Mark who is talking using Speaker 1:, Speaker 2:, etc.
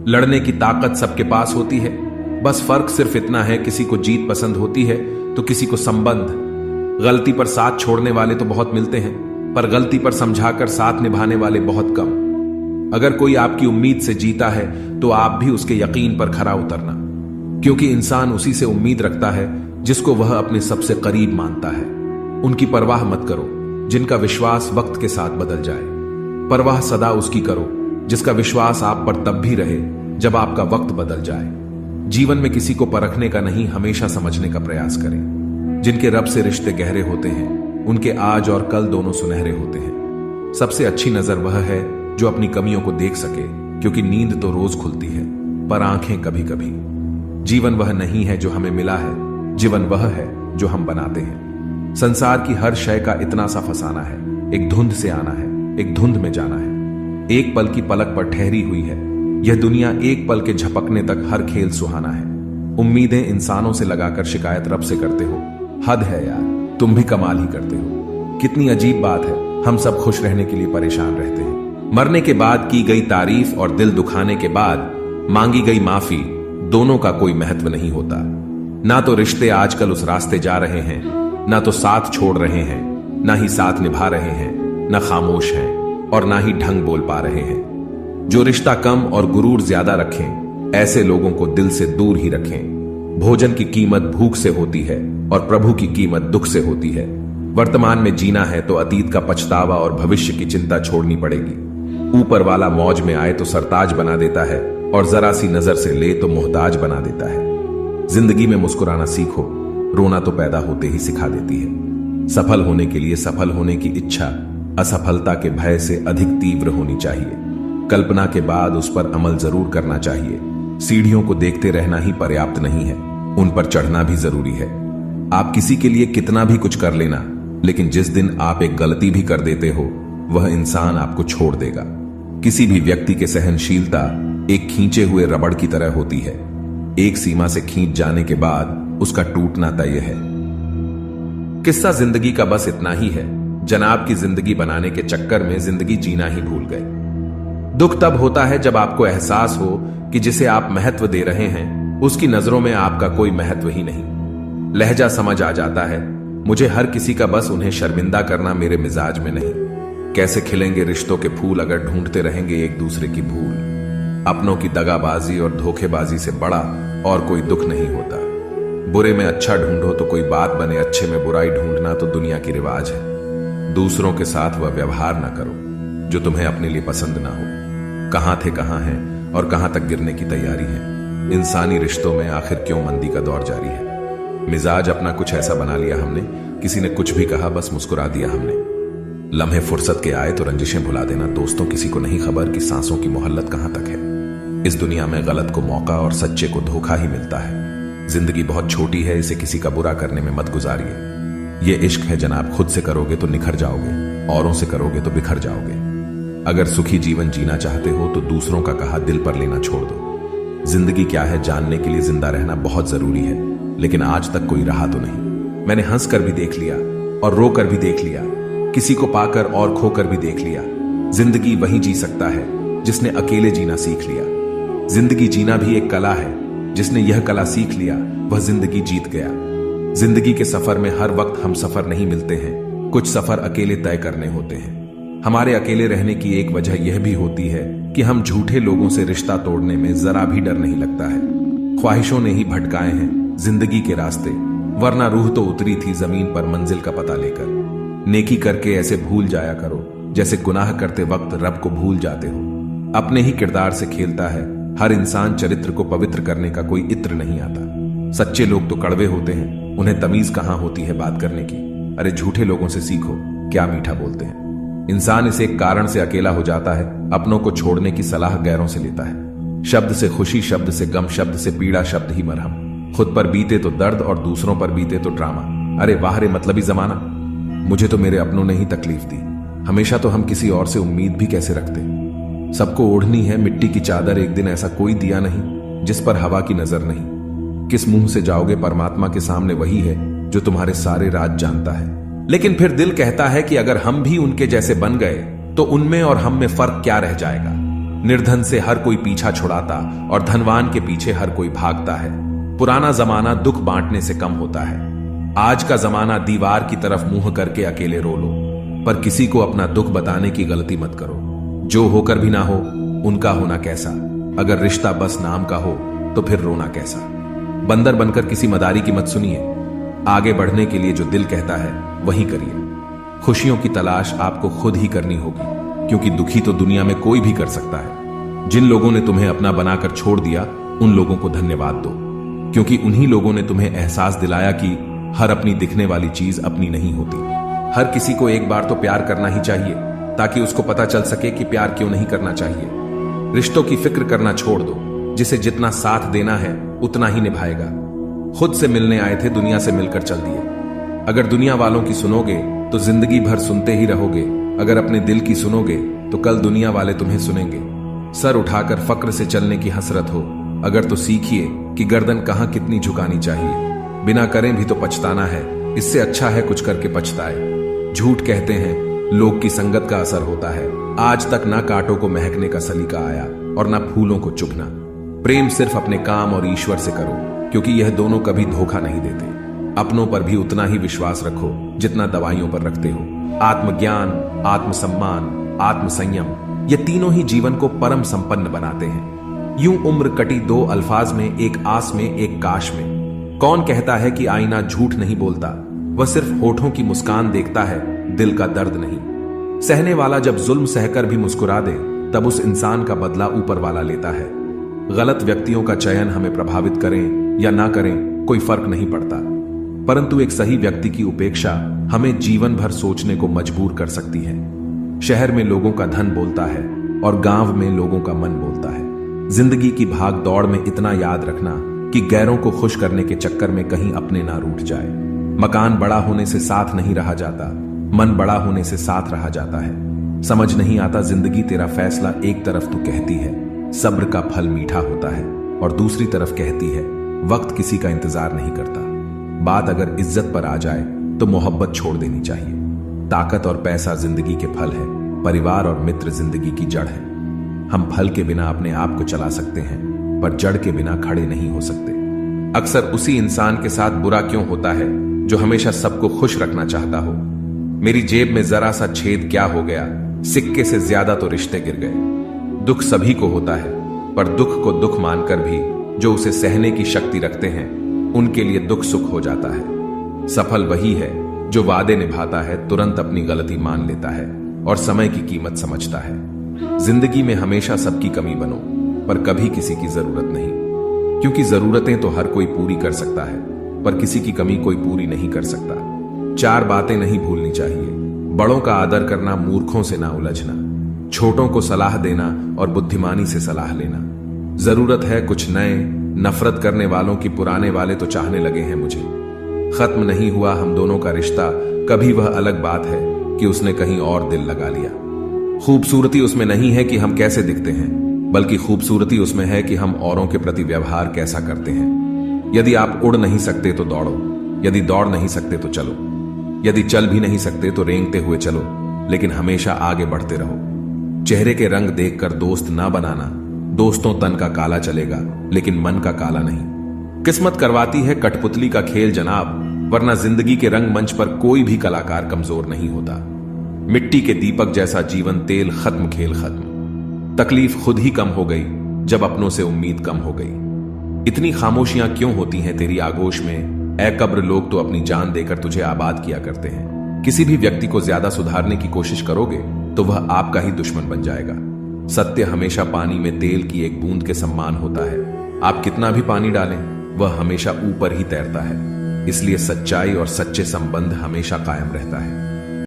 Speaker 1: लड़ने की ताकत सबके पास होती है, बस फर्क सिर्फ इतना है, किसी को जीत पसंद होती है तो किसी को संबंध। गलती पर साथ छोड़ने वाले तो बहुत मिलते हैं, पर गलती पर समझाकर साथ निभाने वाले बहुत कम। अगर कोई आपकी उम्मीद से जीता है तो आप भी उसके यकीन पर खरा उतरना, क्योंकि इंसान उसी से उम्मीद रखता है जिसको वह अपने सबसे करीब मानता है। उनकी परवाह मत करो जिनका विश्वास वक्त के साथ बदल जाए, परवाह सदा उसकी करो जिसका विश्वास आप पर तब भी रहे जब आपका वक्त बदल जाए। जीवन में किसी को परखने का नहीं, हमेशा समझने का प्रयास करें। जिनके रब से रिश्ते गहरे होते हैं उनके आज और कल दोनों सुनहरे होते हैं। सबसे अच्छी नजर वह है जो अपनी कमियों को देख सके, क्योंकि नींद तो रोज खुलती है पर आंखें कभी कभी। जीवन वह नहीं है जो हमें मिला है, जीवन वह है जो हम बनाते हैं। संसार की हर शय का इतना सा फसाना है, एक धुंध से आना है, एक धुंध में जाना है। एक पल की पलक पर ठहरी हुई है यह दुनिया, एक पल के झपकने तक हर खेल सुहाना है। उम्मीदें इंसानों से लगाकर शिकायत रब से करते हो, हद है यार, तुम भी कमाल ही करते हो। कितनी अजीब बात है, हम सब खुश रहने के लिए परेशान रहते हैं। मरने के बाद की गई तारीफ और दिल दुखाने के बाद मांगी गई माफी, दोनों का कोई महत्व नहीं होता। ना तो रिश्ते आजकल उस रास्ते जा रहे हैं, ना तो साथ छोड़ रहे हैं, ना ही साथ निभा रहे हैं, ना खामोश हैं और ना ही ढंग बोल पा रहे हैं। जो रिश्ता कम और गुरूर ज्यादा रखें, ऐसे लोगों को दिल से दूर ही रखें। भोजन की कीमत भूख से होती है और प्रभु की कीमत दुख से होती है। वर्तमान में जीना है तो अतीत का पछतावा और भविष्य की चिंता छोड़नी पड़ेगी। ऊपर वाला मौज में आए तो सरताज बना देता है और जरा सी नजर से ले तो मोहताज बना देता है। जिंदगी में मुस्कुराना सीखो, रोना तो पैदा होते ही सिखा देती है। सफल होने के लिए सफल होने की इच्छा असफलता के भय से अधिक तीव्र होनी चाहिए। कल्पना के बाद उस पर अमल जरूर करना चाहिए। सीढ़ियों को देखते रहना ही पर्याप्त नहीं है, उन पर चढ़ना भी जरूरी है। आप किसी के लिए कितना भी कुछ कर लेना, लेकिन जिस दिन आप एक गलती भी कर देते हो वह इंसान आपको छोड़ देगा। किसी भी व्यक्ति की सहनशीलता एक खींचे हुए रबड़ की तरह होती है, एक सीमा से खींच जाने के बाद उसका टूटना तय है। किस्सा जिंदगी का बस इतना ही है, जनाब की जिंदगी बनाने के चक्कर में जिंदगी जीना ही भूल गए। दुख तब होता है जब आपको एहसास हो कि जिसे आप महत्व दे रहे हैं उसकी नजरों में आपका कोई महत्व ही नहीं। लहजा समझ आ जाता है, मुझे हर किसी का बस उन्हें शर्मिंदा करना मेरे मिजाज में नहीं। कैसे खिलेंगे रिश्तों के फूल अगर ढूंढते रहेंगे एक दूसरे की भूल। अपनों की दगाबाजी और धोखेबाजी से बड़ा और कोई दुख नहीं होता। बुरे में अच्छा ढूंढो तो कोई बात बने, अच्छे में बुराई ढूंढना तो दुनिया की रिवाज है। दूसरों के साथ वह व्यवहार ना करो जो तुम्हें अपने लिए पसंद ना हो। कहां थे कहां हैं और कहां तक गिरने की तैयारी है। इंसानी रिश्तों में आखिर क्यों मंदी का दौर जारी है। मिजाज अपना कुछ ऐसा बना लिया हमने, किसी ने कुछ भी कहा बस मुस्कुरा दिया हमने। लम्हे फुर्सत के आए तो रंजिशें भुला देना दोस्तों, किसी को नहीं खबर कि सांसों की मोहल्लत कहां तक है। इस दुनिया में गलत को मौका और सच्चे को धोखा ही मिलता है। जिंदगी बहुत छोटी है, इसे किसी का बुरा करने में मत गुजारिए। ये इश्क है जनाब, खुद से करोगे तो निखर जाओगे, औरों से करोगे तो बिखर जाओगे। अगर सुखी जीवन जीना चाहते हो तो दूसरों का कहा दिल पर लेना छोड़ दो। जिंदगी क्या है जानने के लिए जिंदा रहना बहुत जरूरी है, लेकिन आज तक कोई रहा तो नहीं। मैंने हंस कर भी देख लिया और रो कर भी देख लिया, किसी को पाकर और खोकर भी देख लिया। जिंदगी वही जी सकता है जिसने अकेले जीना सीख लिया। जिंदगी जीना भी एक कला है, जिसने यह कला सीख लिया वह जिंदगी जीत गया। जिंदगी के सफर में हर वक्त हम सफर नहीं मिलते हैं, कुछ सफर अकेले तय करने होते हैं। हमारे अकेले रहने की एक वजह यह भी होती है कि हम झूठे लोगों से रिश्ता तोड़ने में जरा भी डर नहीं लगता है। ख्वाहिशों ने ही भटकाए हैं जिंदगी के रास्ते, वरना रूह तो उतरी थी जमीन पर मंजिल का पता लेकर। नेकी करके ऐसे भूल जाया करो जैसे गुनाह करते वक्त रब को भूल जाते हो। अपने ही किरदार से खेलता है हर इंसान, चरित्र को पवित्र करने का कोई इत्र नहीं आता। सच्चे लोग तो कड़वे होते हैं, उन्हें तमीज कहां होती है बात करने की। अरे झूठे लोगों से सीखो, क्या मीठा बोलते हैं। इंसान इस एक कारण से अकेला हो जाता है, अपनों को छोड़ने की सलाह गैरों से लेता है। शब्द से खुशी, शब्द से गम, शब्द से पीड़ा, शब्द ही मरहम। खुद पर बीते तो दर्द और दूसरों पर बीते तो ड्रामा। अरे वाह रे मतलबी जमाना। मुझे तो मेरे अपनों ने ही तकलीफ दी। हमेशा तो हम किसी और से उम्मीद भी कैसे रखते। सबको ओढ़नी है मिट्टी की चादर, एक दिन ऐसा कोई दिया नहीं जिस पर हवा की नजर नहीं। किस मुंह से जाओगे परमात्मा के सामने, वही है जो तुम्हारे सारे राज जानता है। लेकिन फिर दिल कहता है कि अगर हम भी उनके जैसे बन गए तो उनमें और हम में फर्क क्या रह जाएगा। निर्धन से हर कोई पीछा छुड़ाता और धनवान के पीछे हर कोई भागता है। पुराना जमाना दुख बांटने से कम होता है। आज का जमाना दीवार की तरफ मुंह करके अकेले रो लो, पर किसी को अपना दुख बताने की गलती मत करो। जो होकर भी ना हो उनका होना कैसा, अगर रिश्ता बस नाम का हो तो फिर रोना कैसा। बंदर बनकर किसी मदारी की मत सुनिए। आगे बढ़ने के लिए जो दिल कहता है वही करिए। खुशियों की तलाश आपको खुद ही करनी होगी, क्योंकि दुखी तो दुनिया में कोई भी कर सकता है। जिन लोगों ने तुम्हें अपना बनाकर छोड़ दिया उन लोगों को धन्यवाद दो, क्योंकि उन्हीं लोगों ने तुम्हें एहसास दिलाया कि हर अपनी दिखने वाली चीज अपनी नहीं होती। हर किसी को एक बार तो प्यार करना ही चाहिए, ताकि उसको पता चल सके कि प्यार क्यों नहीं करना चाहिए। रिश्तों की फिक्र करना छोड़ दो, जिसे जितना साथ देना है उतना ही निभाएगा। खुद से मिलने आए थे, दुनिया से मिलकर चल दिए। अगर दुनिया वालों की सुनोगे तो जिंदगी भर सुनते ही रहोगे। अगर अपने दिल की सुनोगे तो कल दुनिया वाले तुम्हें सुनेंगे। सर उठाकर फक्र से चलने की हसरत हो अगर, तो सीखिए कि गर्दन कहां कितनी झुकानी चाहिए। बिना करें भी तो पछताना है, इससे अच्छा है कुछ करके पछताए। झूठ कहते हैं लोग की संगत का असर होता है। आज तक ना कांटों को महकने का सलीका आया और ना फूलों को चुभना। प्रेम सिर्फ अपने काम और ईश्वर से करो, क्योंकि यह दोनों कभी धोखा नहीं देते। अपनों पर भी उतना ही विश्वास रखो जितना दवाइयों पर रखते हो। आत्मज्ञान, आत्मसम्मान, आत्मसंयम, ये तीनों ही जीवन को परम संपन्न बनाते हैं। यूं उम्र कटी दो अल्फाज में, एक आस में एक काश में। कौन कहता है कि आईना झूठ नहीं बोलता, वह सिर्फ होठों की मुस्कान देखता है, दिल का दर्द नहीं। सहने वाला जब जुल्म सहकर भी मुस्कुरा दे, तब उस इंसान का बदला ऊपर वाला लेता है। गलत व्यक्तियों का चयन हमें प्रभावित करें या ना करें कोई फर्क नहीं पड़ता, परंतु एक सही व्यक्ति की उपेक्षा हमें जीवन भर सोचने को मजबूर कर सकती है। शहर में लोगों का धन बोलता है और गांव में लोगों का मन बोलता है। जिंदगी की भाग दौड़ में इतना याद रखना कि गैरों को खुश करने के चक्कर में कहीं अपने ना रूठ जाए। मकान बड़ा होने से साथ नहीं रहा जाता, मन बड़ा होने से साथ रहा जाता है। समझ नहीं आता जिंदगी तेरा फैसला, एक तरफ तू कहती है सब्र का फल मीठा होता है और दूसरी तरफ कहती है वक्त किसी का इंतजार नहीं करता। बात अगर इज्जत पर आ जाए तो मोहब्बत छोड़ देनी चाहिए। ताकत और पैसा जिंदगी के फल है, परिवार और मित्र जिंदगी की जड़ है। हम फल के बिना अपने आप को चला सकते हैं, पर जड़ के बिना खड़े नहीं हो सकते। अक्सर उसी इंसान के साथ बुरा क्यों होता है जो हमेशा सबको खुश रखना चाहता हो। मेरी जेब में जरा सा छेद क्या हो गया, सिक्के से ज्यादा तो रिश्ते गिर गए। दुख सभी को होता है, पर दुख को दुख मानकर भी जो उसे सहने की शक्ति रखते हैं उनके लिए दुख सुख हो जाता है। सफल वही है जो वादे निभाता है, तुरंत अपनी गलती मान लेता है और समय की कीमत समझता है। जिंदगी में हमेशा सबकी कमी बनो, पर कभी किसी की जरूरत नहीं, क्योंकि जरूरतें तो हर कोई पूरी कर सकता है, पर किसी की कमी कोई पूरी नहीं कर सकता। चार बातें नहीं भूलनी चाहिए। बड़ों का आदर करना, मूर्खों से ना उलझना, छोटों को सलाह देना और बुद्धिमानी से सलाह लेना। जरूरत है कुछ नए, नफरत करने वालों की पुराने वाले तो चाहने लगे हैं मुझे। खत्म नहीं हुआ हम दोनों का रिश्ता, कभी वह अलग बात है कि उसने कहीं और दिल लगा लिया। खूबसूरती उसमें नहीं है कि हम कैसे दिखते हैं, बल्कि खूबसूरती उसमें है कि हम औरों के प्रति व्यवहार कैसा करते हैं। यदि आप उड़ नहीं सकते तो दौड़ो, यदि दौड़ नहीं सकते तो चलो, यदि चल भी नहीं सकते तो रेंगते हुए चलो, लेकिन हमेशा आगे बढ़ते रहो। चेहरे के रंग देखकर दोस्त ना बनाना। दोस्तों तन का काला चलेगा, लेकिन मन का काला नहीं। किस्मत करवाती है कठपुतली का खेल जनाब, वरना जिंदगी के रंगमंच पर कोई भी कलाकार कमजोर नहीं होता। मिट्टी के दीपक जैसा जीवन तेल खत्म, खेल खत्म। तकलीफ खुद ही कम हो गई जब अपनों से उम्मीद कम हो गई। इतनी खामोशियां क्यों होती हैं तेरी आगोश में, ऐ कब्र लोग तो अपनी जान देकर तुझे आबाद किया करते हैं। किसी भी व्यक्ति को ज्यादा सुधारने की कोशिश करोगे तो वह आपका ही दुश्मन बन जाएगा। सत्य हमेशा पानी में तेल की एक बूंद के समान होता है। आप कितना भी पानी डालें वह हमेशा ऊपर ही तैरता है। इसलिए सच्चाई और सच्चे संबंध हमेशा कायम रहता है।